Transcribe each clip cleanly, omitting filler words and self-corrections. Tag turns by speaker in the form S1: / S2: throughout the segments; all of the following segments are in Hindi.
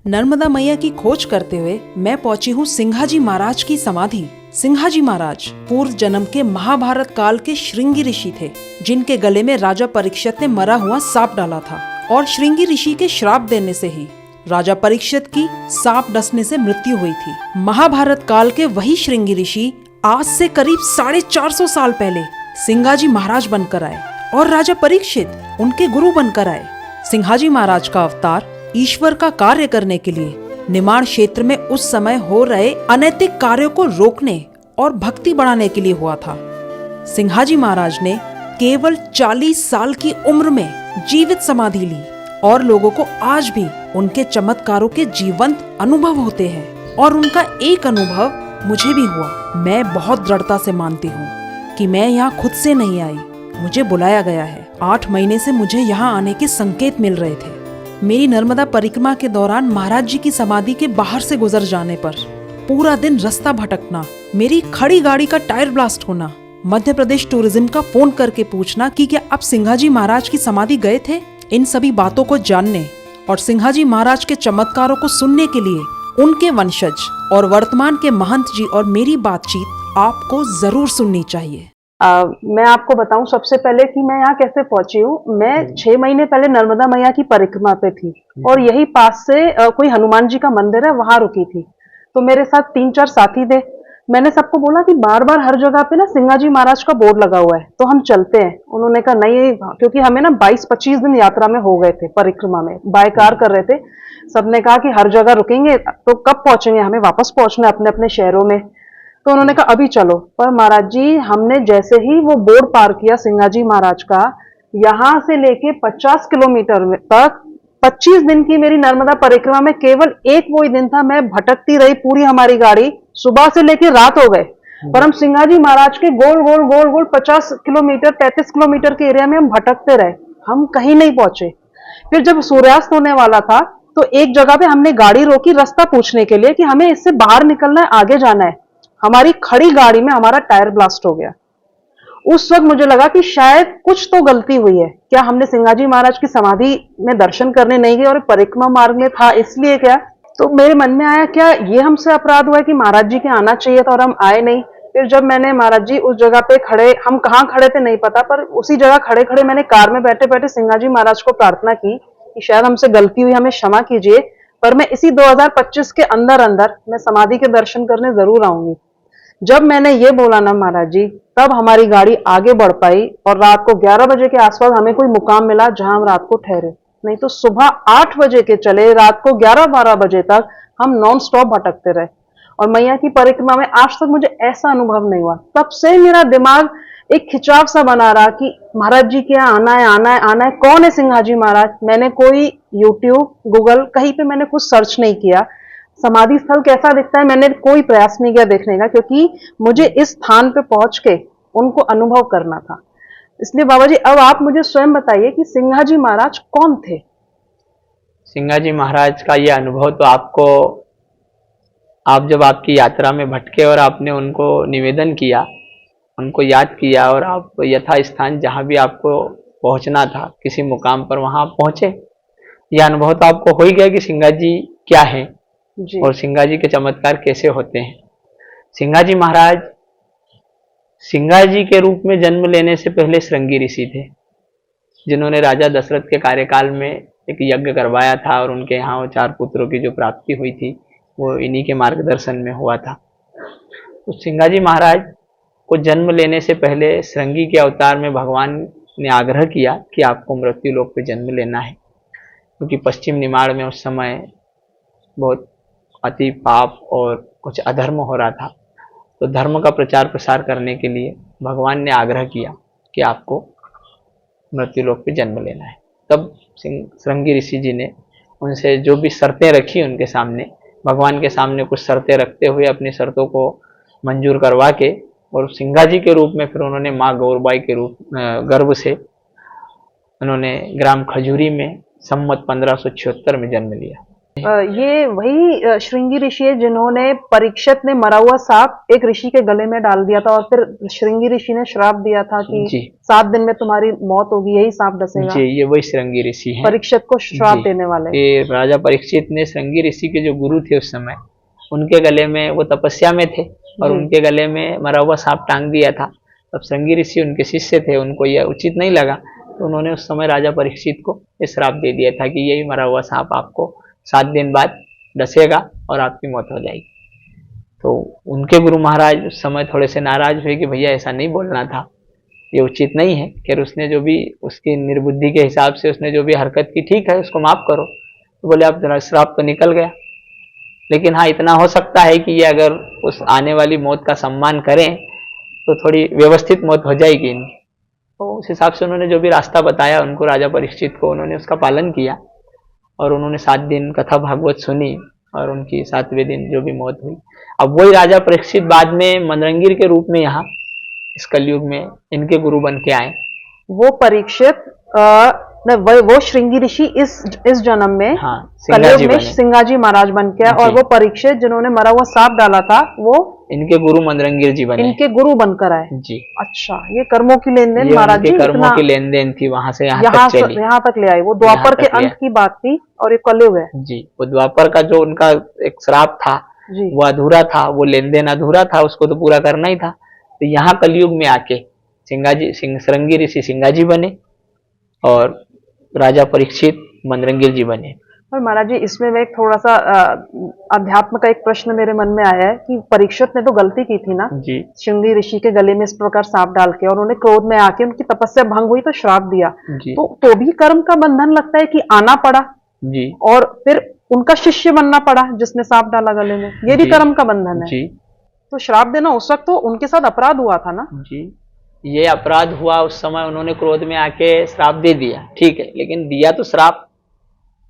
S1: नर्मदा मैया की खोज करते हुए मैं पहुंची हूँ सिंघाजी महाराज की समाधि। सिंघाजी महाराज पूर्व जन्म के महाभारत काल के श्रृंगी ऋषि थे, जिनके गले में राजा परीक्षित ने मरा हुआ सांप डाला था और श्रृंगी ऋषि के श्राप देने से ही राजा परीक्षित की सांप डसने से मृत्यु हुई थी। महाभारत काल के वही श्रृंगी ऋषि आज से करीब 450 साल पहले सिंघाजी महाराज बनकर आए और राजा परीक्षित उनके गुरु बनकर आए। सिंघाजी महाराज का अवतार ईश्वर का कार्य करने के लिए निमाड़ क्षेत्र में उस समय हो रहे अनैतिक कार्यों को रोकने और भक्ति बढ़ाने के लिए हुआ था। सिंघाजी महाराज ने केवल 40 साल की उम्र में जीवित समाधि ली और लोगों को आज भी उनके चमत्कारों के जीवंत अनुभव होते हैं और उनका एक अनुभव मुझे भी हुआ। मैं बहुत दृढ़ता से मानती हूँ कि मैं यहाँ खुद से नहीं आई, मुझे बुलाया गया है। 8 महीने से मुझे यहाँ आने के संकेत मिल रहे थे। मेरी नर्मदा परिक्रमा के दौरान महाराज जी की समाधि के बाहर से गुजर जाने पर पूरा दिन रास्ता भटकना, मेरी खड़ी गाड़ी का टायर ब्लास्ट होना, मध्य प्रदेश टूरिज्म का फोन करके पूछना कि क्या आप सिंघाजी महाराज की समाधि गए थे, इन सभी बातों को जानने और सिंघाजी महाराज के चमत्कारों को सुनने के लिए उनके वंशज और वर्तमान के महंत जी और मेरी बातचीत आपको जरूर सुननी चाहिए।
S2: मैं आपको बताऊं सबसे पहले कि मैं यहाँ कैसे पहुंची हूँ। मैं 6 महीने पहले नर्मदा मैया की परिक्रमा पे थी और यही पास से कोई हनुमान जी का मंदिर है, वहां रुकी थी। तो मेरे साथ 3-4 साथी थे। मैंने सबको बोला कि बार बार हर जगह पे ना सिंघाजी महाराज का बोर्ड लगा हुआ है, तो हम चलते हैं। उन्होंने कहा नहीं, क्योंकि हमें ना 22-25 दिन यात्रा में हो गए थे, परिक्रमा में बाय कार कर रहे थे। सबने कहा कि हर जगह रुकेंगे तो कब पहुंचेंगे, हमें वापस पहुंचना अपने अपने शहरों में। तो उन्होंने कहा अभी चलो। पर महाराज जी, हमने जैसे ही वो बोर्ड पार किया सिंघाजी महाराज का, यहां से लेके 50 किलोमीटर तक 25 दिन की मेरी नर्मदा परिक्रमा में केवल एक वो ही दिन था, मैं भटकती रही। पूरी हमारी गाड़ी सुबह से लेके रात हो गए, पर हम सिंघाजी महाराज के गोल गोल गोल गोल 50 किलोमीटर 33 किलोमीटर के एरिया में हम भटकते रहे, हम कहीं नहीं पहुंचे। फिर जब सूर्यास्त होने वाला था तो एक जगह पे हमने गाड़ी रोकी रास्ता पूछने के लिए कि हमें इससे बाहर निकलना है, आगे जाना है। हमारी खड़ी गाड़ी में हमारा टायर ब्लास्ट हो गया। उस वक्त मुझे लगा कि शायद कुछ तो गलती हुई है। क्या हमने सिंघाजी महाराज की समाधि में दर्शन करने नहीं गए और परिक्रमा मार्ग में था, इसलिए क्या? तो मेरे मन में आया क्या ये हमसे अपराध हुआ है कि महाराज जी के आना चाहिए था और हम आए नहीं। फिर जब मैंने महाराज जी उस जगह पे खड़े, हम कहाँ खड़े थे नहीं पता, पर उसी जगह खड़े खड़े मैंने कार में बैठे बैठे सिंघाजी महाराज को प्रार्थना की कि शायद हमसे गलती हुई, हमें क्षमा कीजिए, पर मैं इसी 2025 के अंदर अंदर मैं समाधि के दर्शन करने जरूर आऊंगी। जब मैंने ये बोला ना महाराज जी, तब हमारी गाड़ी आगे बढ़ पाई और रात को 11 बजे के आसपास हमें कोई मुकाम मिला जहां हम रात को ठहरे। नहीं तो सुबह 8 बजे के चले, रात को 11-12 बजे तक हम नॉन स्टॉप भटकते रहे। और मैया की परिक्रमा में आज तक मुझे ऐसा अनुभव नहीं हुआ। तब से मेरा दिमाग एक खिंचाव सा बना रहा कि महाराज जी के यहाँ आना है, आना है, आना है। कौन है सिंघाजी महाराज? मैंने कोई यूट्यूब, गूगल, कहीं पे मैंने कुछ सर्च नहीं किया। समाधि स्थल कैसा दिखता है मैंने कोई प्रयास नहीं किया देखने का, क्योंकि मुझे इस स्थान पे पहुंच के उनको अनुभव करना था। इसलिए बाबा जी, अब आप मुझे स्वयं बताइए कि सिंघाजी महाराज कौन थे?
S3: सिंघाजी महाराज का ये अनुभव तो आपको, आप जब आपकी यात्रा में भटके और आपने उनको निवेदन किया, उनको याद किया और आप यथा स्थान जहाँ भी आपको पहुँचना था किसी मुकाम पर वहाँ पहुँचे, यह अनुभव तो आपको हो ही गया कि सिंघाजी क्या है और सिंघाजी के चमत्कार कैसे होते हैं। सिंघाजी महाराज सिंघाजी के रूप में जन्म लेने से पहले श्रृंगी ऋषि थे, जिन्होंने राजा दशरथ के कार्यकाल में एक यज्ञ करवाया था और उनके यहाँ वो 4 पुत्रों की जो प्राप्ति हुई थी वो इन्हीं के मार्गदर्शन में हुआ था। तो सिंघाजी महाराज को जन्म लेने से पहले श्रृंगी के अवतार में भगवान ने आग्रह किया कि आपको मृत्यु लोक पे जन्म लेना है, क्योंकि पश्चिम निमाड़ में उस समय बहुत अति पाप और कुछ अधर्म हो रहा था। तो धर्म का प्रचार प्रसार करने के लिए भगवान ने आग्रह किया कि आपको मृत्युलोक पे जन्म लेना है। तब श्रृंगी ऋषि जी ने उनसे जो भी शर्तें रखी उनके सामने, भगवान के सामने कुछ शर्तें रखते हुए अपनी शर्तों को मंजूर करवा के और सिंघाजी के रूप में फिर उन्होंने माँ गौरबाई के रूप गर्भ से उन्होंने ग्राम खजूरी में संवत 1576 में जन्म लिया।
S2: ये वही श्रृंगी ऋषि है जिन्होंने परीक्षित ने मरा हुआ सांप एक ऋषि के गले में डाल दिया था और फिर श्रृंगी ऋषि ने श्राप दिया था कि
S3: जी
S2: 7 दिन में तुम्हारी मौत होगी, यही सांप डसेगा।
S3: जी, ये वही श्रृंगी ऋषि हैं।
S2: परीक्षित को श्राप
S3: जी,
S2: देने वाले।
S3: ये राजा परीक्षित ने श्रृंगी ऋषि के जो गुरु थे उस समय, उनके गले में, वो तपस्या में थे और
S2: जी।
S3: उनके गले में मरा हुआ सांप टांग दिया था। तब श्रृंगी ऋषि उनके शिष्य थे, उनको यह उचित नहीं लगा, तो उन्होंने उस समय राजा परीक्षित को ये श्राप दे दिया था कि यही मरा हुआ सांप आपको 7 दिन बाद डसेगा और आपकी मौत हो जाएगी। तो उनके गुरु महाराज उस समय थोड़े से नाराज हुए कि भैया ऐसा नहीं बोलना था, ये उचित नहीं है। खैर उसने जो भी उसकी निर्बुद्धि के हिसाब से उसने जो भी हरकत की, ठीक है, उसको माफ करो। तो बोले अब जरा श्राप तो निकल गया, लेकिन हाँ इतना हो सकता है कि ये अगर उस आने वाली मौत का सम्मान करें तो थोड़ी व्यवस्थित मौत हो जाएगी इनकी। तो उस हिसाब से उन्होंने जो भी रास्ता बताया उनको, राजा परीक्षित को, उन्होंने उसका पालन किया और उन्होंने 7 दिन कथा भागवत सुनी और उनकी 7वें दिन जो भी मौत हुई। अब वही राजा परीक्षित बाद में मनरंगीर के रूप में यहाँ इस कलयुग में इनके गुरु बन के आए।
S2: वो परीक्षित वो श्रृंगी ऋषि इस जन्म में,
S3: हाँ,
S2: कलयुग
S3: सिंगाजी
S2: में
S3: बने।
S2: सिंगाजी महाराज बन के आए और
S3: जी।
S2: वो परीक्षित जिन्होंने मरा हुआ सांप डाला था वो
S3: इनके गुरु मनरंगीर जी बने।
S2: इनके गुरु बनकर आए।
S3: जी,
S2: अच्छा, ये कर्मों की लेन देन
S3: ये
S2: महाराज
S3: उनके
S2: जी
S3: कर्मों
S2: इतना
S3: की लेन देन थी, वहां से यहाँ
S2: यहाँ
S3: तक चली।
S2: यहाँ तक ले आए। वो द्वापर
S3: यहाँ
S2: के
S3: तक ले
S2: अंत की बात थी और ये कलयुग है।
S3: जी, वो द्वापर का जो उनका एक श्राप था
S2: जी।
S3: वो अधूरा था, वो लेन देन अधूरा था, उसको तो पूरा करना ही था। तो यहाँ कलयुग में आके श्रृंगी ऋषि सिंगाजी बने और राजा परीक्षित मनरंगीर जी बने।
S2: और महाराज जी इसमें मैं एक थोड़ा सा अध्यात्म का एक प्रश्न मेरे मन में आया है कि परीक्षित ने तो गलती की थी ना
S3: जी
S2: श्रृंगी ऋषि के गले में इस प्रकार सांप डाल के, और उन्होंने क्रोध में आके उनकी तपस्या भंग हुई तो श्राप दिया।
S3: जी
S2: तो भी कर्म का बंधन लगता है कि आना पड़ा
S3: जी
S2: और फिर उनका शिष्य बनना पड़ा जिसने सांप डाला गले में, ये भी
S3: जी,
S2: कर्म का बंधन है।
S3: जी
S2: तो श्राप देना उस वक्त तो उनके साथ अपराध हुआ था ना।
S3: जी, ये अपराध हुआ उस समय, उन्होंने क्रोध में आके श्राप दे दिया, ठीक है, लेकिन दिया तो श्राप,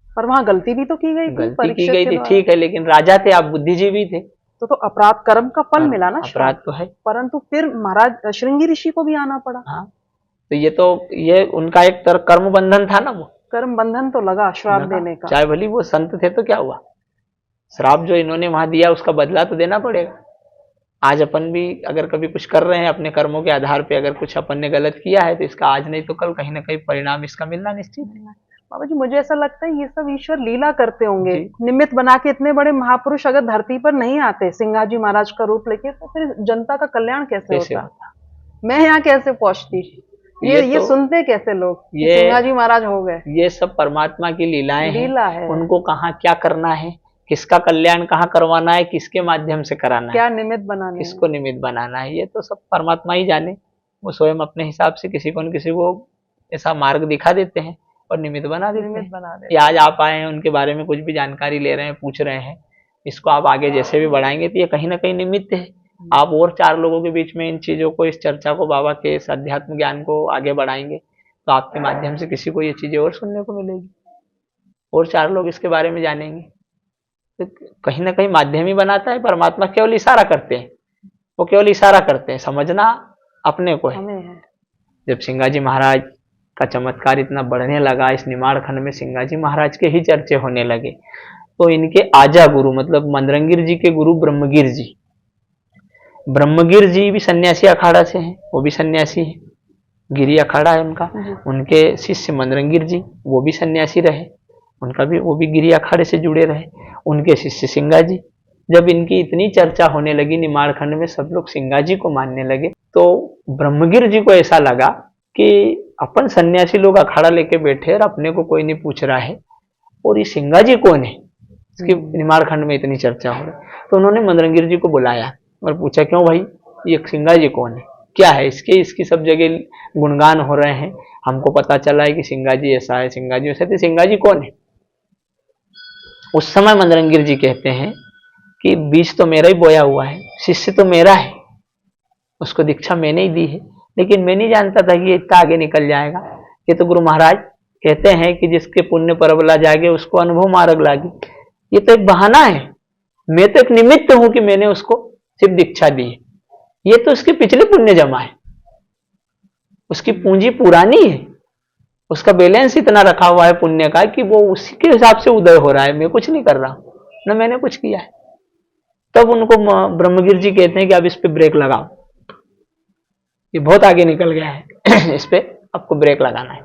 S2: पर वहां गलती भी तो की गई थी,
S3: गलती की
S2: परीक्षित
S3: गई
S2: के
S3: थी,
S2: द्वारा।
S3: ठीक है, लेकिन राजा थे, आप बुद्धिजीवी थे,
S2: तो अपराध कर्म का फल मिला ना,
S3: अपराध तो है।
S2: परंतु फिर महाराज श्रृंगी ऋषि को भी आना पड़ा।
S3: हाँ, तो ये उनका एक तरह कर्म बंधन था ना, वो
S2: कर्म बंधन तो लगा श्राप देने का।
S3: चाहे भली वो संत थे तो क्या हुआ, श्राप जो इन्होंने वहां दिया उसका बदला तो देना पड़ेगा। आज अपन भी अगर कभी कुछ कर रहे हैं अपने कर्मों के आधार पे, अगर कुछ अपन ने गलत किया है तो इसका आज नहीं तो कल कहीं ना कहीं परिणाम इसका मिलना निश्चित है।
S2: बाबा जी मुझे ऐसा लगता है ये सब ईश्वर लीला करते होंगे,
S3: जी।
S2: निमित्त बना के। इतने बड़े महापुरुष अगर धरती पर नहीं आते सिंगाजी महाराज का रूप लेके तो फिर जनता का कल्याण कैसे होता? मैं यहाँ कैसे पहुंचती? ये सुनते कैसे लोग
S3: ये
S2: सिंगाजी महाराज हो गए?
S3: ये सब परमात्मा की लीलाएं
S2: लीला
S3: हैं।
S2: है।
S3: उनको कहाँ क्या करना है, किसका कल्याण कहाँ करवाना है, किसके माध्यम से कराना है,
S2: क्या निमित्त बनाने,
S3: किसको निमित्त बनाना है, ये तो सब परमात्मा ही जाने। वो स्वयं अपने हिसाब से किसी को न किसी को ऐसा मार्ग दिखा देते हैं और निमित्त बना देते हैं कि आज आप आए हैं, उनके बारे में कुछ भी जानकारी ले रहे हैं, पूछ रहे हैं, इसको आप आगे जैसे भी बढ़ाएंगे तो ये कहीं ना कहीं निमित्त है। आप और 4 लोगों के बीच में इन चीजों को, इस चर्चा को, बाबा के इस अध्यात्म ज्ञान को आगे बढ़ाएंगे तो आपके माध्यम से किसी को ये चीजें और सुनने को मिलेगी और 4 लोग इसके बारे में जानेंगे। तो कहीं ना कहीं माध्यम ही बनाता है परमात्मा, केवल इशारा करते हैं, वो केवल इशारा करते हैं, समझना अपने को है। जब सिंगाजी महाराज का चमत्कार इतना बढ़ने लगा, इस निमाड़ खंड में सिंगाजी महाराज के ही चर्चे होने लगे, तो इनके आजा गुरु मतलब मनरंगीर जी के गुरु ब्रह्मगिर जी भी सन्यासी अखाड़ा से हैं, वो भी सन्यासी है, गिरी अखाड़ा है उनका। उनके शिष्य मनरंगीर जी वो भी सन्यासी रहे, उनका भी, वो भी गिरी अखाड़े से जुड़े रहे। उनके शिष्य सिंगाजी। जब इनकी इतनी चर्चा होने लगी निमाड़ खंड में, सब लोग सिंगाजी को मानने लगे, तो ब्रह्मगिर जी को ऐसा लगा कि अपन सन्यासी लोग अखाड़ा लेके बैठे और अपने को कोई नहीं पूछ रहा है, और ये सिंगाजी कौन है, इसकी निमाड़ खंड में इतनी चर्चा हो रही। तो उन्होंने मनरंगीर जी को बुलाया और पूछा, क्यों भाई ये सिंगाजी कौन है, क्या है इसकी सब जगह गुणगान हो रहे हैं, हमको पता चला है कि सिंगाजी ऐसा है, सिंगाजी वैसा है, सिंगाजी कौन है? उस समय मनरंगीर जी कहते हैं कि बीज तो मेरा ही बोया हुआ है, शिष्य तो मेरा है, उसको दीक्षा मैंने ही दी है, लेकिन मैं नहीं जानता था कि ये इतना आगे निकल जाएगा। ये तो गुरु महाराज कहते हैं कि जिसके पुण्य परबला जागे उसको अनुभव मार्ग लागे। ये तो एक बहाना है, मैं तो एक निमित्त हूं कि मैंने उसको सिर्फ दीक्षा दी है, ये तो उसके पिछले पुण्य जमा है, उसकी पूंजी पुरानी है, उसका बैलेंस इतना रखा हुआ है पुण्य का कि वो उसी के हिसाब से उदय हो रहा है, मैं कुछ नहीं कर रहा हूं, न मैंने कुछ किया है। तब उनको ब्रह्मगिर जी कहते हैं कि अब इस पे ब्रेक लगाओ, ये बहुत आगे निकल गया है इस पे आपको ब्रेक लगाना है।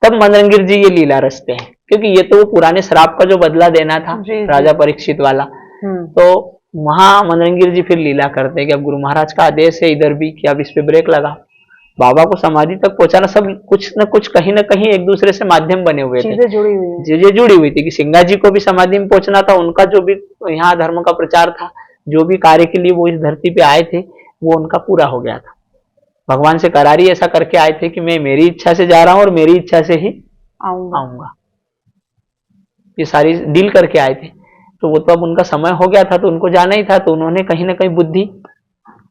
S3: तब मंदरगिर जी ये लीला रचते हैं, क्योंकि ये तो वो पुराने श्राप का जो बदला देना था राजा परीक्षित वाला, तो वहां मंदरगिर जी फिर लीला करते हैं कि अब गुरु महाराज का आदेश है इधर भी कि अब इस पे ब्रेक लगा। बाबा को समाधि तक पहुंचाना, सब कुछ न कुछ कहीं ना कहीं एक दूसरे से माध्यम बने हुए थे,
S2: चीजें जुड़ी हुई हैं।
S3: चीजें जुड़ी हुई थी कि सिंगा जी को भी समाधि में पहुंचना था, उनका जो भी यहाँ धर्म का प्रचार था, जो भी कार्य के लिए वो इस धरती पे आए थे, वो उनका पूरा हो गया था। भगवान से करारी ऐसा करके आए थे कि मैं मेरी इच्छा से जा रहा हूं और मेरी इच्छा से ही आऊंगा, ये सारी डील करके आए थे। तो वो तो अब उनका समय हो गया था, तो उनको जाना ही था, तो उन्होंने कहीं ना कहीं बुद्धि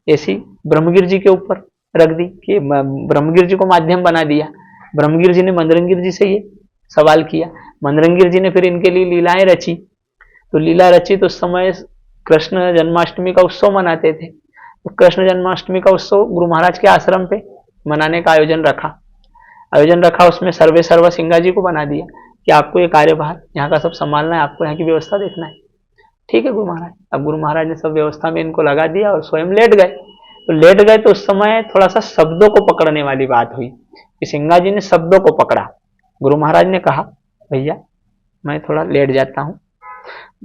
S3: ऐसी ब्रह्मगिर जी के ऊपर रख दी कि ब्रह्मगिर जी को माध्यम बना दिया। ब्रह्मगिर जी ने मंदरगिर जी से ये सवाल किया, मंदरगिर जी ने फिर इनके लिए लीलाएं रची। तो लीला रची तो उस समय कृष्ण जन्माष्टमी का उत्सव मनाते थे, तो कृष्ण जन्माष्टमी का उत्सव गुरु महाराज के आश्रम पे मनाने का आयोजन रखा। उसमें सर्वे सर्वा सिंगा जी को बना दिया कि आपको ये कार्यभार यहाँ का सब संभालना है, आपको यहाँ की व्यवस्था देखना है। ठीक है गुरु महाराज। अब गुरु महाराज ने सब व्यवस्था में इनको लगा दिया और स्वयं लेट गए। तो उस समय थोड़ा सा शब्दों को पकड़ने वाली बात हुई कि सिंगा जी ने शब्दों को पकड़ा। गुरु महाराज ने कहा भैया मैं थोड़ा लेट जाता हूँ,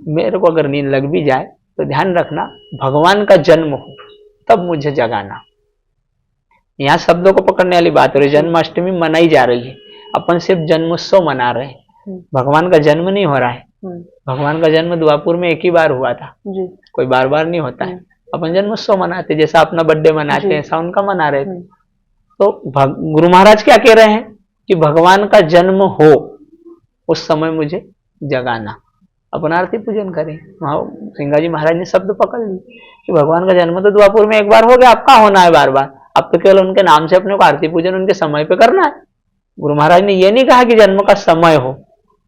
S3: मेरे को अगर नींद लग भी जाए तो ध्यान रखना भगवान का जन्म हो तब मुझे जगाना। यहाँ शब्दों को पकड़ने वाली बात हो रही। जन्माष्टमी मनाई जा रही है, अपन सिर्फ जन्मोत्सव मना रहे हैं, भगवान का जन्म नहीं हो रहा है। भगवान का जन्म द्वापुर में एक ही बार हुआ था, कोई बार बार नहीं होता है। अपन जन्मोत्सव मनाते, जैसा अपना बर्थडे मनाते हैं ऐसा उनका मना रहे थे। तो गुरु महाराज क्या कह रहे हैं कि भगवान का जन्म हो उस समय मुझे जगाना, अपन आरती पूजन करें। वहां सिंगा जी महाराज ने शब्द पकड़ ली कि भगवान का जन्म तो द्वापुर में एक बार हो गया, अब क्या होना है बार बार, अब तो केवल उनके नाम से अपने को आरती पूजन उनके समय पे करना है। गुरु महाराज ने ये नहीं कहा कि जन्म का समय हो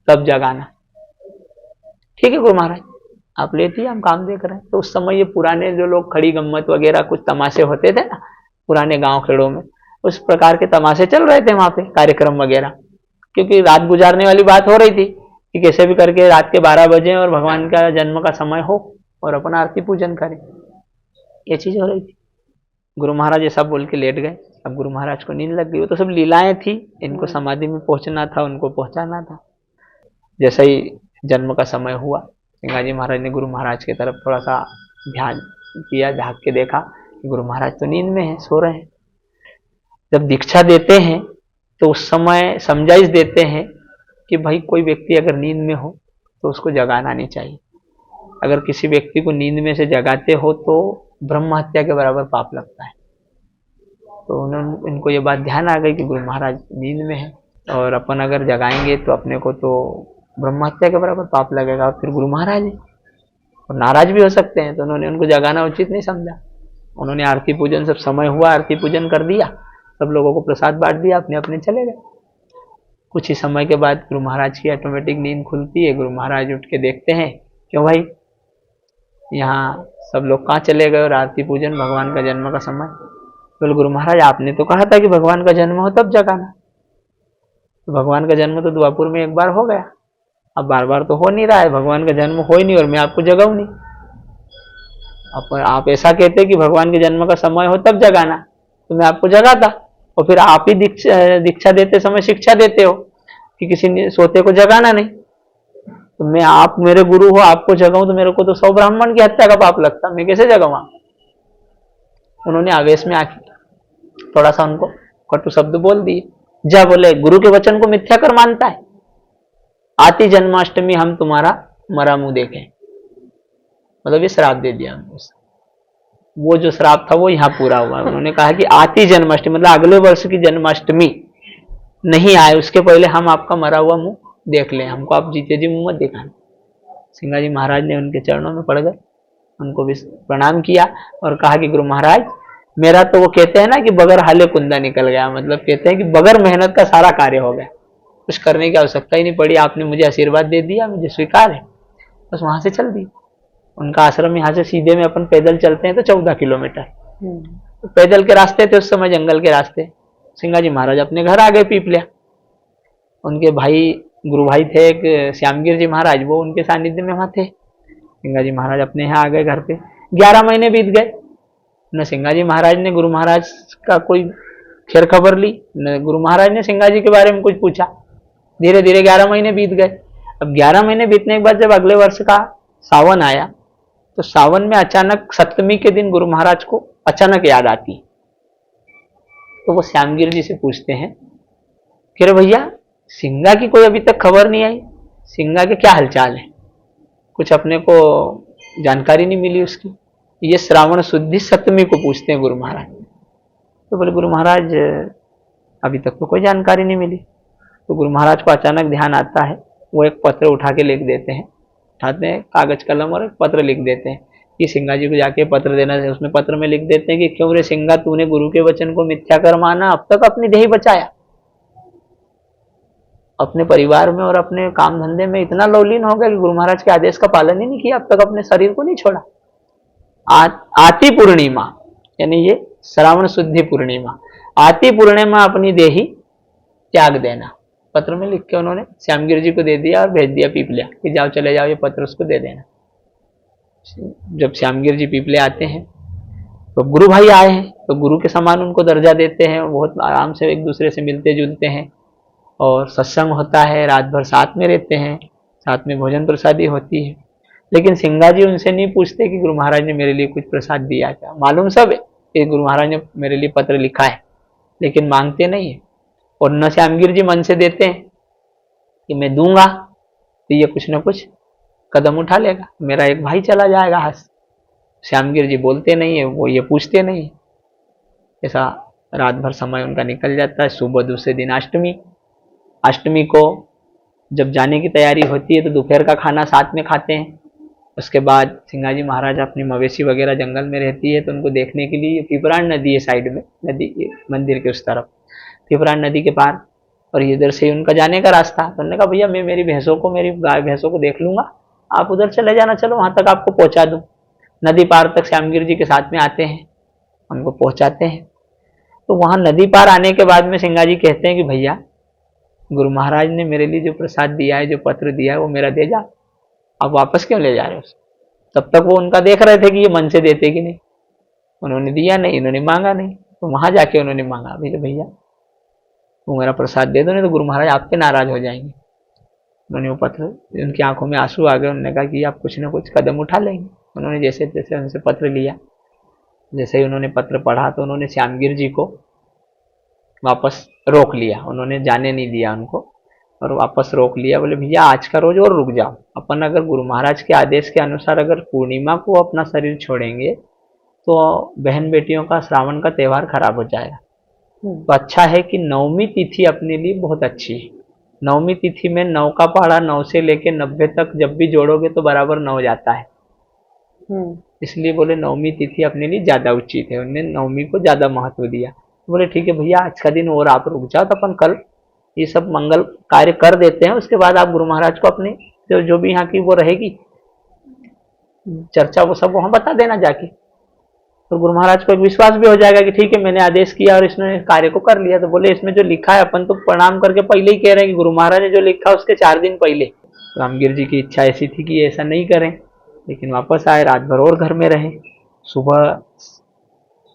S3: तब जगाना। ठीक है गुरु महाराज आप लेती है, हम काम देख रहे हैं। तो उस समय ये पुराने जो लोग खड़ी गम्मत वगैरह कुछ तमाशे होते थे ना पुराने गांव खेड़ों में, उस प्रकार के तमाशे चल रहे थे वहां पे, कार्यक्रम वगैरह, क्योंकि रात गुजारने वाली बात हो रही थी कि कैसे भी करके रात के 12 बजे और भगवान का जन्म का समय हो और अपन आरती पूजन करें, ये चीज हो रही थी। गुरु महाराज ऐसा बोल के लेट गए। अब गुरु महाराज को नींद लग गई, वो तो सब लीलाएं थी, इनको समाधि में पहुंचना था, उनको पहुंचाना था। जैसे ही जन्म का समय हुआ, सिंगा जी महाराज ने गुरु महाराज की तरफ थोड़ा सा ध्यान किया, झांक के देखा कि गुरु महाराज तो नींद में है, सो रहे हैं। जब दीक्षा देते हैं तो उस समय समझाइश देते हैं कि भाई कोई व्यक्ति अगर नींद में हो तो उसको जगाना नहीं चाहिए। अगर किसी व्यक्ति को नींद में से जगाते हो तो ब्रह्म हत्या के बराबर पाप लगता है। तो उन्होंने इनको ये बात ध्यान आ गई कि गुरु महाराज नींद में है और अपन अगर जगाएंगे तो अपने को तो ब्रह्म हत्या के बराबर पाप लगेगा, और फिर गुरु महाराज है और नाराज भी हो सकते हैं। तो उन्होंने उनको जगाना उचित नहीं समझा। उन्होंने आरती पूजन, सब समय हुआ आरती पूजन कर दिया, सब लोगों को प्रसाद बांट दिया, अपने अपने चले गए। कुछ ही समय के बाद गुरु महाराज की ऑटोमेटिक नींद खुलती है। गुरु महाराज उठ के देखते हैं, क्यों भाई यहाँ सब लोग कहाँ चले गए और आरती पूजन भगवान का जन्म का समय। बोले गुरु महाराज आपने तो कहा था कि भगवान का जन्म हो तब जगाना। तो भगवान का जन्म तो द्वापुर में एक बार हो गया, अब बार बार तो हो नहीं रहा है, भगवान का जन्म हो ही नहीं और मैं आपको जगाऊं नहीं। आप ऐसा कहते कि भगवान के जन्म का समय हो तब जगाना, तो मैं आपको जगाता। और फिर आप ही दीक्षा देते समय शिक्षा देते हो कि किसी सोते को जगाना नहीं। तो मैं, आप मेरे गुरु हो, आपको जगाऊं तो मेरे को तो 100 ब्राह्मण की हत्या का पाप लगता, मैं कैसे जगाऊं। उन्होंने आवेश में आके थोड़ा सा उनको कटु शब्द बोल दिए। जा बोले गुरु के वचन को मिथ्या कर मानता है, आती जन्माष्टमी हम तुम्हारा मरा मुंह देखें। मतलब ये श्राप दे दिया उनको। वो जो श्राप था वो यहाँ पूरा हुआ। उन्होंने कहा कि आती जन्माष्टमी मतलब अगले वर्ष की जन्माष्टमी नहीं आए उसके पहले हम आपका मरा हुआ मुंह देख लें, हमको आप जीते जी मुंह मत दिखाना। सिंगा जी महाराज ने उनके चरणों में पड़ गए, उनको भी प्रणाम किया और कहा कि गुरु महाराज मेरा तो, वो कहते हैं ना कि बगैर हाले कुंदा निकल गया, मतलब कहते हैं कि बगैर मेहनत का सारा कार्य हो गया, कुछ करने की आवश्यकता ही नहीं पड़ी, आपने मुझे आशीर्वाद दे दिया, मुझे स्वीकार है। बस वहां से चल दी। उनका आश्रम यहाँ से सीधे में अपन पैदल चलते हैं तो 14 किलोमीटर, तो पैदल के रास्ते थे उस समय, जंगल के रास्ते। सिंगा जी महाराज अपने घर आ गए पीपलिया। उनके भाई गुरु भाई थे एक श्यामगिर जी महाराज, वो उनके सानिध्य में वहाँ थे। सिंगा जी महाराज अपने यहाँ आ गए घर पे। 11 महीने बीत गए, न सिंगा जी महाराज ने गुरु महाराज का कोई खैर खबर ली, न गुरु महाराज ने सिंगा जी के बारे में कुछ पूछा। धीरे धीरे 11 महीने बीत गए। अब 11 महीने बीतने के बाद जब अगले वर्ष का सावन आया, तो सावन में अचानक सप्तमी के दिन गुरु महाराज को अचानक याद आती। तो वो श्यामगिर जी से पूछते हैं कि अरे भैया, सिंगा की कोई अभी तक खबर नहीं आई, सिंगा के क्या हालचाल है, कुछ अपने को जानकारी नहीं मिली उसकी। ये श्रावण शुद्धि सप्तमी को पूछते हैं गुरु महाराज। तो बोले गुरु महाराज अभी तक तो कोई जानकारी नहीं मिली। तो गुरु महाराज को अचानक ध्यान आता है, वो एक पत्र उठा के लिख देते हैं, उठाते हैं कागज कलम और एक पत्र लिख देते हैं कि सिंगा जी को जाके पत्र देना है। उसमें पत्र में लिख देते हैं कि क्यों रे सिंगा, तूने गुरु के वचन को मिथ्या कर माना, अब तक अपनी देह बचाया, अपने परिवार में और अपने काम धंधे में इतना लौलीन हो गया कि गुरु महाराज के आदेश का पालन ही नहीं किया, अब तक अपने शरीर को नहीं छोड़ा। आती पूर्णिमा, यानी ये श्रावण शुद्धि पूर्णिमा, आती पूर्णिमा अपनी देही त्याग देना, पत्र में लिख के उन्होंने श्यामगिर जी को दे दिया और भेज दिया पीपलिया कि जाओ चले जाओ, ये पत्र उसको दे देना। जब श्यामगिर जी पीपले आते हैं तो गुरु भाई आए हैं, तो गुरु के समान उनको दर्जा देते हैं, बहुत आराम से एक दूसरे से मिलते जुलते हैं और सत्संग होता है, रात भर साथ में रहते हैं, साथ में भोजन प्रसादी होती है। लेकिन सिंगा जी उनसे नहीं पूछते कि गुरु महाराज ने मेरे लिए कुछ प्रसाद दिया क्या, मालूम सब है कि गुरु महाराज ने मेरे लिए पत्र लिखा है, लेकिन मांगते नहीं है। और न श्यामगिर जी मन से देते हैं कि मैं दूंगा तो ये कुछ न कुछ कदम उठा लेगा, मेरा एक भाई चला जाएगा हंस। श्यामगिर जी बोलते नहीं है, वो ये पूछते नहीं है। ऐसा रात भर समय उनका निकल जाता है। सुबह दूसरे दिन अष्टमी को जब जाने की तैयारी होती है तो दोपहर का खाना साथ में खाते हैं। उसके बाद सिंगा जी महाराज अपनी मवेशी वगैरह जंगल में रहती है, तो उनको देखने के लिए पिपरान नदी है साइड में, नदी मंदिर के उस तरफ, पिपरान नदी के पार, और इधर से उनका जाने का रास्ता। तो उन्होंने कहा भैया मैं मेरी गाय भैंसों को देख लूंगा, आप उधर चले जाना, चलो वहां तक आपको पहुंचा दूं। नदी पार तक श्यामगिर जी के साथ में आते हैं, उनको पहुंचाते हैं। तो वहां नदी पार आने के बाद में सिंगा जी कहते हैं कि भैया गुरु महाराज ने मेरे लिए जो प्रसाद दिया है, जो पत्र दिया है, वो मेरा दे जा, आप वापस क्यों ले जा रहे हो? तब तक वो उनका देख रहे थे कि ये मन से देते कि नहीं। उन्होंने दिया नहीं, इन्होंने मांगा नहीं, तो वहां जाके उन्होंने मांगा भैया वो मेरा प्रसाद दे दो, नहीं तो गुरु महाराज आप पे नाराज हो जाएंगे। उन्होंने वो पत्र, उनकी आंखों में आंसू आ गए। उन्होंने कहा कि आप कुछ ना कुछ कदम उठा लेंगे। उन्होंने जैसे जैसे उनसे पत्र लिया, जैसे ही उन्होंने पत्र पढ़ा तो उन्होंने श्यामगिर जी को वापस रोक लिया, उन्होंने जाने नहीं दिया उनको, और वापस रोक लिया। बोले भैया आज का रोज और रुक जाओ, अपन अगर गुरु महाराज के आदेश के अनुसार अगर पूर्णिमा को अपना शरीर छोड़ेंगे तो बहन बेटियों का श्रावण का त्यौहार खराब हो जाएगा। तो अच्छा है कि नवमी तिथि अपने लिए बहुत अच्छी है। नवमी तिथि में 9 का पहाड़ा 9 से लेके 90 तक जब भी जोड़ोगे तो बराबर 9 जाता है। इसलिए बोले नवमी तिथि अपने लिए ज्यादा उचित है, उन्होंने नवमी को ज्यादा महत्व दिया। बोले ठीक है भैया आज का दिन और आप रुक जाओ, तो अपन कल ये सब मंगल कार्य कर देते हैं, उसके बाद आप गुरु महाराज को अपने जो भी यहाँ की वो रहेगी चर्चा, वो सब वहां बता देना जाके। तो गुरु महाराज को एक विश्वास भी हो जाएगा कि ठीक है मैंने आदेश किया और इसने कार्य को कर लिया। तो बोले इसमें जो लिखा है अपन तो प्रणाम करके पहले ही कह रहे हैं कि गुरु महाराज ने जो लिखा उसके 4 दिन पहले। रामगिर जी की इच्छा ऐसी थी कि ऐसा नहीं करें, लेकिन वापस आए, रात भर और घर में रहे। सुबह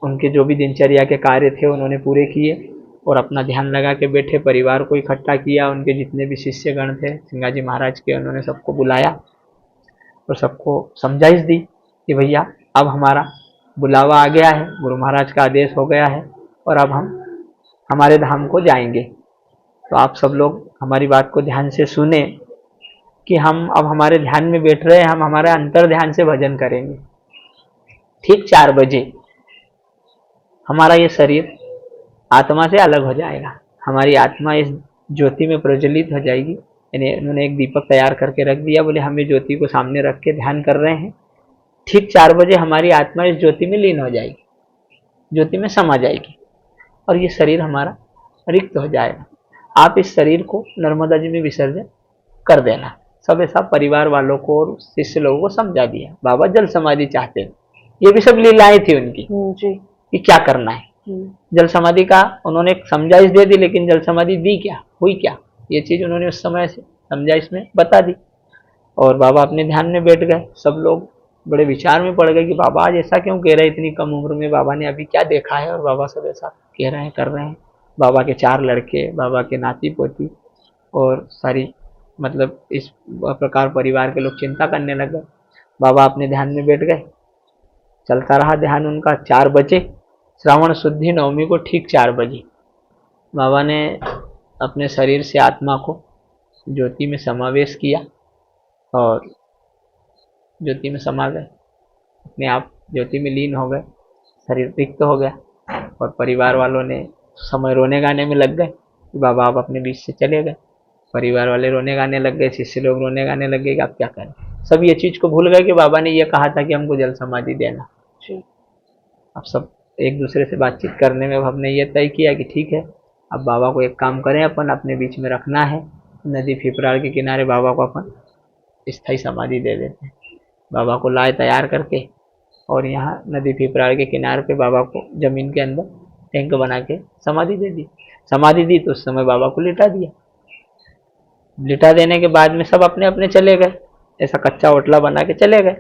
S3: उनके जो भी दिनचर्या के कार्य थे उन्होंने पूरे किए और अपना ध्यान लगा के बैठे, परिवार को इकट्ठा किया। उनके जितने भी शिष्यगण थे सिंगा जी महाराज के, उन्होंने सबको बुलाया और सबको समझाइश दी कि भैया अब हमारा बुलावा आ गया है, गुरु महाराज का आदेश हो गया है और अब हम हमारे धाम को जाएंगे। तो आप सब लोग हमारी बात को ध्यान से सुने कि हम अब हमारे ध्यान में बैठ रहे हैं, हम हमारे अंतर ध्यान से भजन करेंगे। ठीक 4 बजे हमारा ये शरीर आत्मा से अलग हो जाएगा, हमारी आत्मा इस ज्योति में प्रज्वलित हो जाएगी। यानी उन्होंने एक दीपक तैयार करके रख दिया, बोले हम ये ज्योति को सामने रख के ध्यान कर रहे हैं। ठीक 4 बजे हमारी आत्मा इस ज्योति में लीन हो जाएगी, ज्योति में समा जाएगी और ये शरीर हमारा रिक्त हो जाएगा। आप इस शरीर को नर्मदा जी में विसर्जन कर देना। सब ऐसा परिवार वालों को और शिष्य लोगों को समझा दिया। बाबा जल समाधि चाहते हैं, ये भी सब लीलाएं थी उनकी
S2: जी
S3: कि क्या करना है। जल समाधि का उन्होंने एक समझाइश दे दी, लेकिन जल समाधि दी क्या, हुई क्या, ये चीज उन्होंने उस समय से समझा, इसमें बता दी। और बाबा अपने ध्यान में बैठ गए। सब लोग बड़े विचार में पड़ गए कि बाबा आज ऐसा क्यों कह रहे हैं, इतनी कम उम्र में बाबा ने अभी क्या देखा है और बाबा सब ऐसा कह रहे हैं, कर रहे हैं। बाबा के 4 लड़के, बाबा के नाती पोती और सारी मतलब इस प्रकार परिवार के लोग चिंता करने लग गए। बाबा अपने ध्यान में बैठ गए। चलता रहा ध्यान उनका। 4 बजे, श्रावण शुद्धि नवमी को ठीक 4 बजे बाबा ने अपने शरीर से आत्मा को ज्योति में समावेश किया और ज्योति में समा गए, अपने आप ज्योति में लीन हो गए। शरीर रिक्त हो गया और परिवार वालों ने समय रोने गाने में लग गए कि बाबा आप अपने बीच से चले गए। परिवार वाले रोने गाने लग गए, शिष्य लोग रोने गाने लग गए कि आप क्या करें। सब ये चीज को भूल गए कि बाबा ने ये कहा था कि हमको जल समाधि देना। अब सब एक दूसरे से बातचीत करने में हमने ये तय किया कि ठीक है, अब बाबा को एक काम करें, अपन अपने बीच में रखना है। नदी फिपराड़ के किनारे बाबा को अपन स्थायी समाधि दे देते हैं। बाबा को लाए तैयार करके और यहाँ नदी फिपराड़ के किनारे पे बाबा को जमीन के अंदर टैंक बना के समाधि दे दी। समाधि दी तो उस समय बाबा को लिटा दिया। लिटा देने के बाद में सब अपने अपने चले गए, ऐसा कच्चा ओटला बना के चले गए।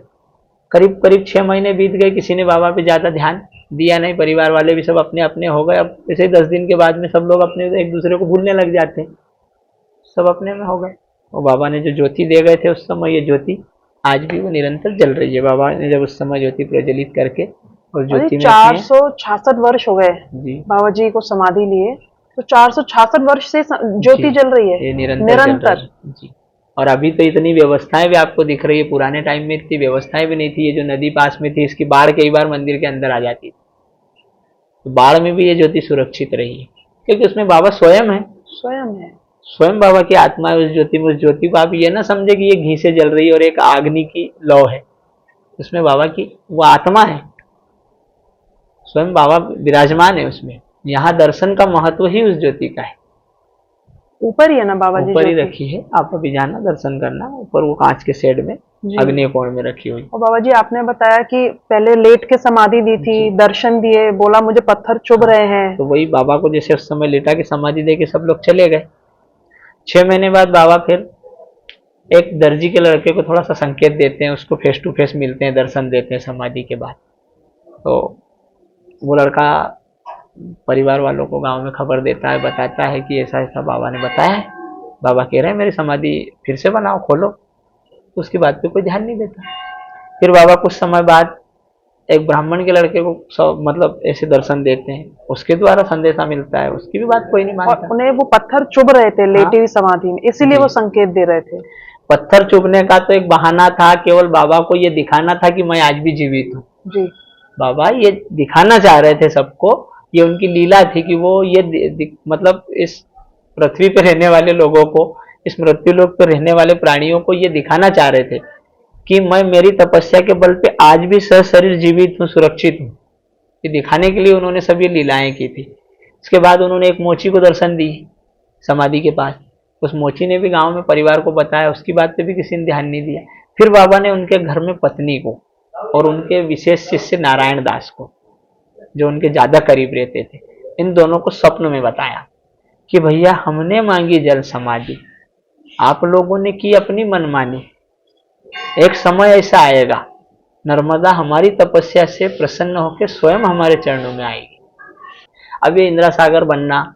S3: करीब करीब 6 महीने बीत गए, किसी ने बाबा पे ज्यादा ध्यान दिया नहीं। परिवार वाले भी सब अपने अपने हो गए। अब ऐसे 10 दिन के बाद में सब लोग अपने एक दूसरे को भूलने लग जाते हैं, सब अपने में हो गए। और बाबा ने जो ज्योति दे गए थे उस समय, ये ज्योति आज भी वो निरंतर जल रही है। बाबा ने जब उस समय ज्योति प्रज्वलित करके और ज्योति में
S2: 466 वर्ष हो गए
S3: जी
S2: बाबा जी को समाधि लिए, तो 466 वर्ष से ज्योति जल रही है
S3: ये निरंतर जल रही है जी। और अभी तो इतनी व्यवस्थाएं भी आपको दिख रही है, पुराने टाइम में इतनी व्यवस्थाएं भी नहीं थी। ये जो नदी पास में थी, इसकी बाढ़ कई बार मंदिर के अंदर आ जाती थी, तो बाढ़ में भी ये ज्योति सुरक्षित रही है, क्योंकि उसमें बाबा स्वयं है। स्वयं बाबा की आत्मा है उस ज्योति में। उस ज्योति को आप ये ना समझे कि ये घी से जल रही है और एक अग्नि की लौ है, उसमें बाबा की वो आत्मा है, स्वयं बाबा विराजमान है उसमें। यहाँ दर्शन का महत्व ही उस ज्योति का है।
S2: ऊपर ही है ना बाबा जी,
S3: ऊपर ही रखी है, आप अभी जाना दर्शन करना। ऊपर वो कांच के शेड में अग्नि कोण में रखी हुई।
S2: और बाबा जी आपने बताया कि पहले लेट के समाधि दी थी, दर्शन दिए, बोला मुझे पत्थर चुभ रहे हैं,
S3: तो वही बाबा को जैसे उस समय लेटा के समाधि दे के सब लोग चले गए। 6 महीने बाद बाबा फिर एक दर्जी के लड़के को थोड़ा सा संकेत देते हैं, उसको फेस टू फेस मिलते हैं, दर्शन देते हैं समाधि के बाद। तो वो लड़का परिवार वालों को गांव में खबर देता है, बताता है कि ऐसा ऐसा बाबा ने बताया है, बाबा कह रहे हैं मेरी समाधि फिर से बनाओ, खोलो। तो उसकी बात पे कोई ध्यान नहीं देता। फिर बाबा कुछ समय बाद एक ब्राह्मण के लड़के को सब मतलब ऐसे दर्शन देते हैं, उसके द्वारा संदेशा मिलता है, उसकी भी बात कोई नहीं मानता।
S2: और उन्हें वो पत्थर चुभ रहे थे लेटी हुई समाधि में, इसीलिए वो संकेत दे रहे थे।
S3: पत्थर चुभने का तो एक बहाना था, केवल बाबा को ये दिखाना था कि मैं आज भी जीवित हूँ
S2: जी।
S3: बाबा ये दिखाना चाह रहे थे सबको, ये उनकी लीला थी कि वो ये मतलब इस पृथ्वी पर रहने वाले लोगों को, इस मृत्यु लोक पर रहने वाले प्राणियों को ये दिखाना चाह रहे थे कि मैं मेरी तपस्या के बल पे आज भी सशरीर जीवित हूँ, सुरक्षित हूँ। ये दिखाने के लिए उन्होंने सभी लीलाएं की थी। इसके बाद उन्होंने एक मोची को दर्शन दी समाधि के पास। उस मोची ने भी गांव में परिवार को बताया, उसकी बात पे भी किसी ने ध्यान नहीं दिया। फिर बाबा ने उनके घर में पत्नी को और उनके विशेष शिष्य नारायण दास को, जो उनके ज्यादा करीब रहते थे, इन दोनों को स्वप्न में बताया कि भैया हमने मांगी जल समाधि, आप लोगों ने की अपनी मनमानी। एक समय ऐसा आएगा, नर्मदा हमारी तपस्या से प्रसन्न होकर स्वयं हमारे चरणों में आएगी। अब ये इंदिरा सागर बनना,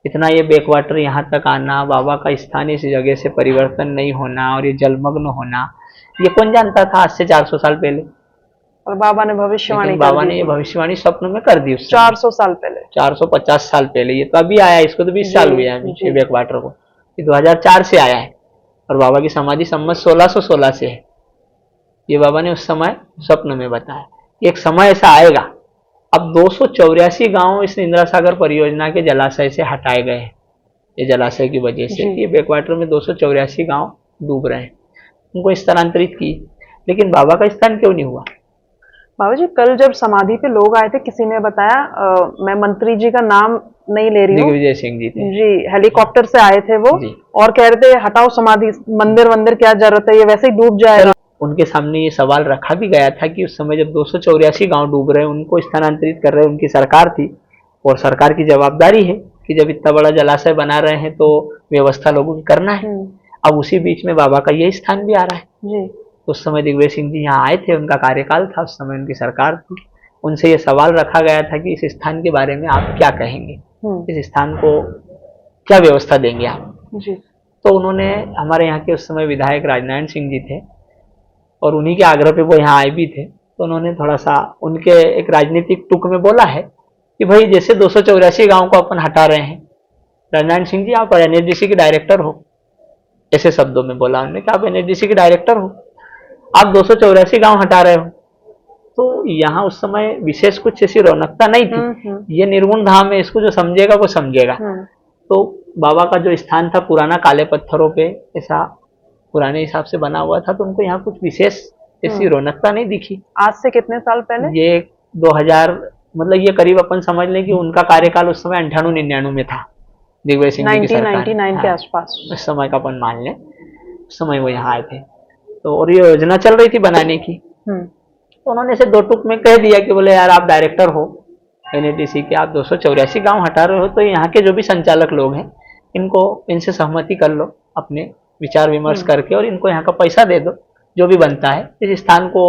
S3: इतना ये बैकवाटर यहाँ तक आना, बाबा का स्थान इस जगह से परिवर्तन नहीं होना और ये जलमग्न होना, ये कौन जानता था आज से 400 साल पहले।
S2: और बाबा ने भविष्यवाणी
S3: बाबा ने ये भविष्यवाणी स्वप्न में कर दी उस
S2: 400 साल पहले,
S3: 450 साल पहले। ये तो अभी आया, इसको तो 20 साल हुए हैं अभी बैकवाटर को। ये 2004 से आया है और बाबा की समाधि संवत 1616 से है। ये बाबा ने उस समय स्वप्न में बताया कि एक समय ऐसा आएगा। अब 284 गांव इस इंदिरा सागर परियोजना के जलाशय से हटाए गए हैं। ये जलाशय की वजह से ये बैकवाटर में 284 गांव डूब रहे हैं, उनको स्थानांतरित की। लेकिन बाबा का स्थान क्यों नहीं हुआ?
S2: बाबा जी कल जब समाधि पे लोग आए थे, किसी ने बताया, मैं मंत्री जी का नाम नहीं ले रही हूँ,
S3: दिग्विजय सिंह जी थे
S2: जी, हेलीकॉप्टर से आए थे वो और कह रहे थे हटाओ समाधि, मंदिर क्या जरूरत है, ये वैसे ही डूब जाएगा।
S3: उनके सामने ये सवाल रखा भी गया था कि उस समय जब 284 गांव डूब रहे हैं, उनको स्थानांतरित कर रहे हैं, उनकी सरकार थी और सरकार की जवाबदारी है कि जब इतना बड़ा जलाशय बना रहे हैं तो व्यवस्था लोगों की करना है। अब उसी बीच में बाबा का ये स्थान भी आ रहा है।
S2: जी।
S3: उस समय दिग्विजय सिंह जी यहाँ आए थे, उनका कार्यकाल था, उस समय उनकी सरकार थी। उनसे ये सवाल रखा गया था कि इस स्थान के बारे में आप क्या कहेंगे, इस स्थान को क्या व्यवस्था देंगे आप।
S2: जी।
S3: तो उन्होंने, हमारे यहाँ के उस समय विधायक राजनारायण सिंह जी थे और उन्हीं के आग्रह पे वो यहाँ आए भी थे, तो उन्होंने थोड़ा सा उनके एक राजनीतिक टुक में बोला है कि भाई जैसे 284 गांव को अपन हटा रहे हैं, राजनारायण सिंह जी आप एनएचडीसी के डायरेक्टर हो, ऐसे शब्दों में बोला उन्होंने कि आप एनएचडीसी के डायरेक्टर हो, आप 284 गांव हटा रहे हो। तो यहाँ उस समय विशेष कुछ ऐसी रौनकता नहीं थी। ये निर्गुण धाम है, इसको जो समझेगा वो समझेगा। तो बाबा का जो स्थान था पुराना काले पत्थरों पे ऐसा पुराने हिसाब से बना हुआ था, तो उनको यहाँ कुछ विशेष ऐसी रौनकता नहीं दिखी।
S2: आज से कितने साल पहले?
S3: ये 2000, मतलब ये करीब अपन समझ लें कि उनका कार्यकाल उस समय 98-99 में था, दिग्विजय सिंह जी की सरकार।
S2: 1999 के आसपास
S3: उस समय का अपन मान लें, उस समय वो यहाँ आए थे। तो और ये योजना चल रही थी बनाने की, तो उन्होंने ऐसे दो टुक में कह दिया कि बोले यार आप डायरेक्टर हो एनएचडीसी के, आप 284 गांव हटा रहे हो, तो यहाँ के जो भी संचालक लोग हैं इनसे सहमति कर लो अपने विचार विमर्श करके, और इनको यहाँ का पैसा दे दो जो भी बनता है, इस स्थान को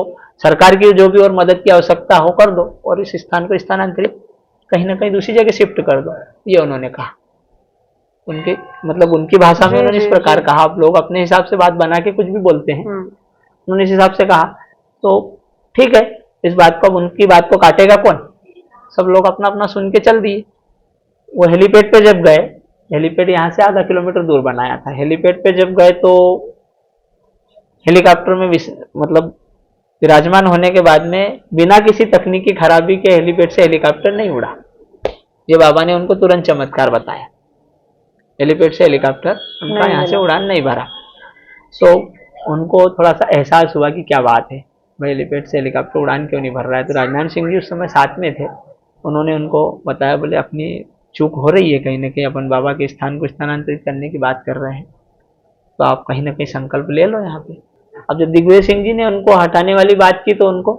S3: सरकार की जो भी और मदद की आवश्यकता हो कर दो, और इस स्थान को स्थानांतरित कहीं ना कहीं दूसरी जगह शिफ्ट कर दो। ये उन्होंने कहा, उनके मतलब उनकी भाषा में उन्होंने इस प्रकार कहा। आप लोग अपने हिसाब से बात बना के कुछ भी बोलते हैं, उन्होंने इस हिसाब से कहा तो ठीक है, इस बात को, उनकी बात को काटेगा कौन। सब लोग अपना अपना सुन के चल दिए। वो हेलीपैड पे जब गए, हेलीपैड यहाँ से आधा किलोमीटर दूर बनाया था, हेलीपैड पे जब गए तो हेलीकॉप्टर में मतलब विराजमान होने के बाद में बिना किसी तकनीकी खराबी के हेलीपैड से हेलीकॉप्टर नहीं उड़ा। ये बाबा ने उनको तुरंत चमत्कार बताया, हेलीपैड से हेलीकॉप्टर उनका यहाँ से उड़ान नहीं भरा। तो उनको थोड़ा सा एहसास हुआ कि क्या बात है भाई, हेलीपैड से हेलीकॉप्टर उड़ान क्यों नहीं भर रहा है। तो राजनारायण सिंह जी उस समय साथ में थे, उन्होंने उनको बताया, बोले अपनी चूक हो रही है, कहीं ना कहीं अपन बाबा के स्थान को स्थानांतरित करने की बात कर रहे हैं, तो आप कहीं ना कहीं संकल्प ले लो यहाँ पे। अब जब दिग्विजय सिंह जी ने उनको हटाने वाली बात की तो उनको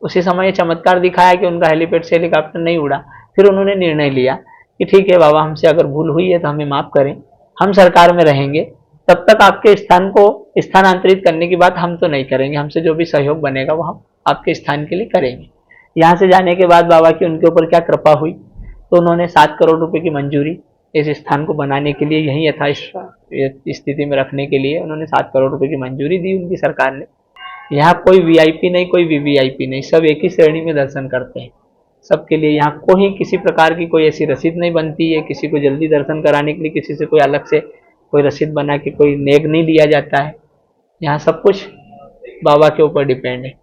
S3: उसी समय ये चमत्कार दिखाया कि उनका हेलीपैड से हेलीकॉप्टर नहीं उड़ा। फिर उन्होंने निर्णय लिया कि ठीक है बाबा, हमसे अगर भूल हुई है तो हमें माफ़ करें, हम सरकार में रहेंगे, तब तक आपके स्थान को स्थानांतरित करने की बात हम तो नहीं करेंगे, हमसे जो भी सहयोग बनेगा वो हम आपके स्थान के लिए करेंगे। यहाँ से जाने के बाद बाबा की उनके ऊपर क्या कृपा हुई, तो उन्होंने 7 करोड़ रुपए की मंजूरी इस स्थान को बनाने के लिए, यहीं यथास्थिति स्थिति में रखने के लिए उन्होंने 7 करोड़ रुपए की मंजूरी दी उनकी सरकार ने। यहाँ कोई वीआईपी नहीं, कोई वीवीआईपी नहीं, सब एक ही श्रेणी में दर्शन करते हैं। सबके लिए यहाँ कोई किसी प्रकार की कोई ऐसी रसीद नहीं बनती है, किसी को जल्दी दर्शन कराने के लिए किसी से कोई अलग से कोई रसीद बना के कोई नेक नहीं लिया जाता है। यहाँ सब कुछ बाबा के ऊपर डिपेंड है,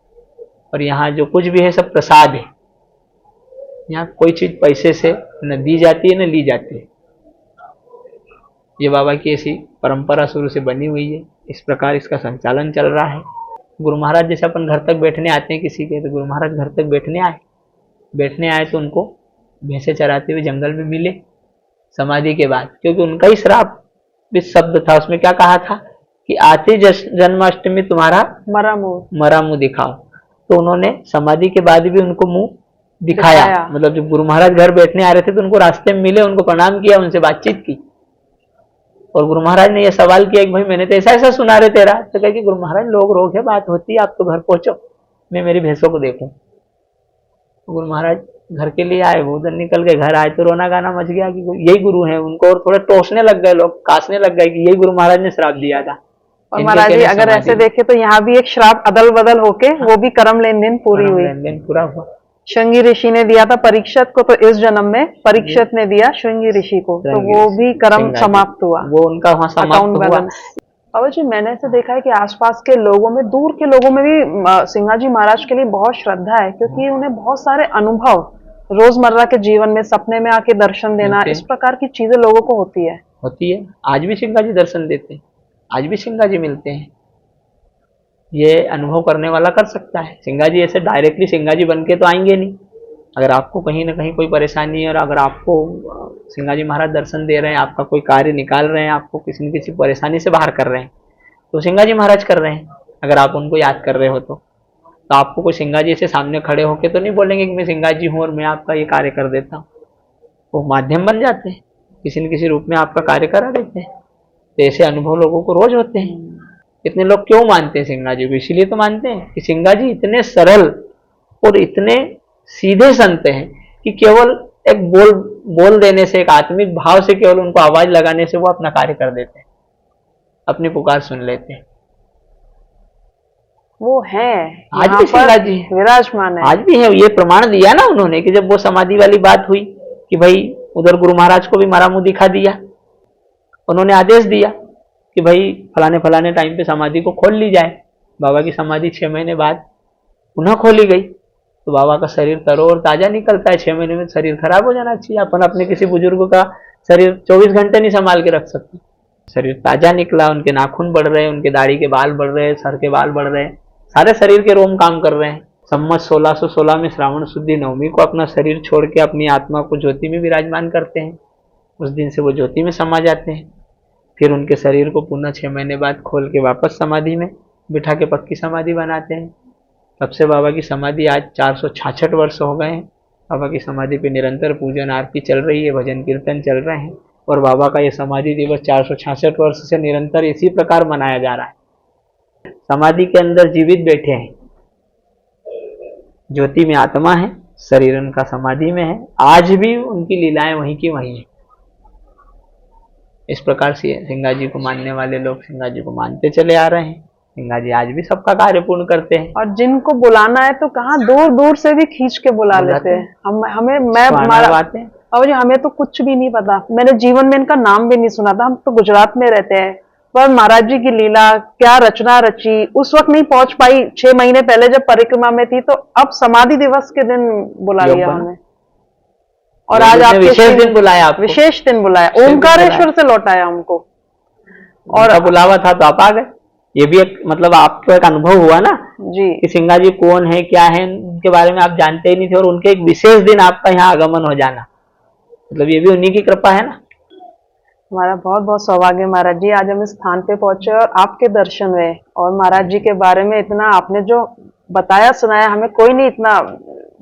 S3: और यहाँ जो कुछ भी है सब प्रसाद है। यहाँ कोई चीज़ पैसे से न दी जाती है न ली जाती है। ये बाबा की ऐसी परंपरा शुरू से बनी हुई है, इस प्रकार इसका संचालन चल रहा है। गुरु महाराज जैसे अपन घर तक बैठने आते हैं किसी के, तो गुरु महाराज घर तक बैठने आए तो उनको भैंसे चराते हुए जंगल में मिले समाधि के बाद, क्योंकि उनका ही श्राप शब्द था, उसमें क्या कहा था कि आती जन्माष्टमी तुम्हारा मरा मुंह दिखाओ। तो उन्होंने समाधि के बाद भी उनको मुंह दिखाया। मतलब जब गुरु महाराज घर बैठने आ रहे थे तो उनको रास्ते में मिले, उनको प्रणाम किया, उनसे बातचीत की, और गुरु महाराज ने यह सवाल किया कि भाई मैंने तो ऐसा ऐसा सुना रहे तेरा। तो कहा कि गुरु महाराज लोग रोग है, बात होती है, आप तो घर पहुंचो, मैं मेरी भैंसों को देखूं। तो गुरु महाराज घर के लिए आए, वो उधर निकल गए, घर आए तो रोना गाना मच गया कि यही गुरु हैं। उनको और थोड़े टोसने लग गए लोग, कासने लग गए कि यही गुरु महाराज ने श्राप दिया था।
S2: और महाराज जी अगर ऐसे देखे तो यहाँ भी एक श्राप अदल बदल होके वो भी कर्म लेन देन पूरी हुई,
S3: लेन देन पूरा हुआ।
S2: श्रृंगी ऋषि ने दिया था परीक्षित को, तो इस जन्म में परीक्षित ने दिया श्रृंगी ऋषि को, तो वो भी कर्म समाप्त हुआ,
S3: वो उनका वहाँ समाप्त हुआ।
S2: बाबा जी मैंने ऐसे देखा है कि आसपास के लोगों में, दूर के लोगों में भी सिंघाजी महाराज के लिए बहुत श्रद्धा है, क्योंकि उन्हें बहुत सारे अनुभव रोजमर्रा के जीवन में सपने में आके दर्शन देना, इस प्रकार की चीजें लोगों को होती है।
S3: आज भी सिंघाजी दर्शन देते हैं, आज भी सिंघाजी मिलते हैं। ये अनुभव करने वाला कर सकता है। सिंघाजी ऐसे डायरेक्टली सिंघाजी बन के तो आएंगे नहीं। अगर आपको कहीं ना कहीं कोई परेशानी है और अगर आपको सिंघाजी महाराज दर्शन दे रहे हैं, आपका कोई कार्य निकाल रहे हैं, आपको किसी न किसी परेशानी से बाहर कर रहे हैं, तो सिंघाजी महाराज कर रहे हैं। अगर आप उनको याद कर रहे हो तो आपको कोई सिंघाजी से सामने खड़े होके तो नहीं बोलेंगे कि मैं सिंघाजी हूँ और मैं आपका ये कार्य कर देता हूँ। वो माध्यम बन जाते हैं, किसी न किसी रूप में आपका कार्य करा देते हैं। तो ऐसे अनुभव लोगों को रोज होते हैं। इतने लोग क्यों मानते हैं सिंघा जी को? इसीलिए तो मानते हैं कि सिंघा जी इतने सरल और इतने सीधे संत हैं कि केवल एक बोल देने से, एक आत्मिक भाव से, केवल उनको आवाज लगाने से वो अपना कार्य कर देते हैं, अपनी पुकार सुन लेते हैं।
S2: वो है
S3: आज भी सिंघा जी
S2: विराजमान है।
S3: आज भी है। ये प्रमाण दिया ना उन्होंने कि जब वो समाधि वाली बात हुई कि भाई उधर गुरु महाराज को भी मारा मुंह दिखा दिया, उन्होंने आदेश दिया कि भाई फलाने फलाने टाइम पे समाधि को खोल ली जाए। बाबा की समाधि 6 महीने बाद पुनः खोली गई, तो बाबा का शरीर तरो और ताजा निकलता है। 6 महीने में शरीर खराब हो जाना चाहिए। अपन अपने किसी बुजुर्ग का शरीर 24 घंटे नहीं संभाल के रख सकते। शरीर ताजा निकला, उनके नाखून बढ़ रहे हैं, उनके दाढ़ी के बाल बढ़ रहे हैं, सर के बाल बढ़ रहे हैं, सारे शरीर के रोम काम कर रहे हैं। संवत 1616 में श्रावण शुद्धि 9वीं को अपना शरीर छोड़ के अपनी आत्मा को ज्योति में विराजमान करते हैं। उस दिन से वो ज्योति में समा जाते हैं। फिर उनके शरीर को पुनः 6 महीने बाद खोल के वापस समाधि में बिठा के पक्की समाधि बनाते हैं। तब से बाबा की समाधि आज 466 वर्ष हो गए हैं। बाबा की समाधि पे निरंतर पूजन आरती चल रही है, भजन कीर्तन चल रहे हैं, और बाबा का ये समाधि दिवस 466 वर्ष से निरंतर इसी प्रकार मनाया जा रहा है। समाधि के अंदर जीवित बैठे हैं, ज्योति में आत्मा है, शरीर उनका समाधि में है। आज भी उनकी लीलाएं वहीं की वहीं है। इस प्रकार से सिंघा जी को मानने वाले लोग सिंघा जी को मानते चले आ रहे हैं। सिंघा जी आज भी सबका कार्य पूर्ण करते हैं।
S2: और जिनको बुलाना है तो कहाँ दूर दूर से भी खींच के बुला लेते हैं। और हमें तो कुछ भी नहीं पता, मैंने जीवन में इनका नाम भी नहीं सुना था। हम तो गुजरात में रहते हैं, पर महाराज जी की लीला क्या रचना रची, उस वक्त नहीं पहुंच पाई। 6 महीने पहले जब परिक्रमा में थी, तो अब समाधि दिवस के दिन बुला लिया हमें। और आज आपने
S3: विशेष दिन बुलाया,
S2: विशेष दिन बुलाया, ओमकारेश्वर से लौटाया हमको।
S3: और बुलावा था तो आप आ गए। ये भी एक मतलब आपको एक अनुभव हुआ ना
S2: जी
S3: कि सिंघा जी कौन है, क्या है, उनके बारे में आप जानते ही नहीं थे, और उनके एक विशेष दिन आपका यहाँ आगमन हो जाना, मतलब ये भी उन्हीं की कृपा है ना।
S2: हमारा बहुत बहुत सौभाग्य महाराज जी, आज हम इस स्थान पे पहुंचे और आपके दर्शन हुए। और महाराज जी के बारे में इतना आपने जो बताया सुनाया, हमें कोई नहीं इतना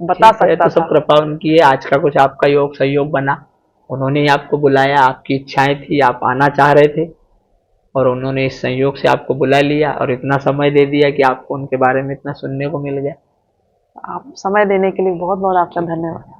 S2: बता सकता।
S3: तो सब कृपा उनकी है। आज का कुछ आपका योग सहयोग बना, उन्होंने ही आपको बुलाया, आपकी इच्छाएं थी, आप आना चाह रहे थे, और उन्होंने इस संयोग से आपको बुला लिया और इतना समय दे दिया कि आपको उनके बारे में इतना सुनने को मिल गया।
S2: आप समय देने के लिए बहुत बहुत आपका धन्यवाद।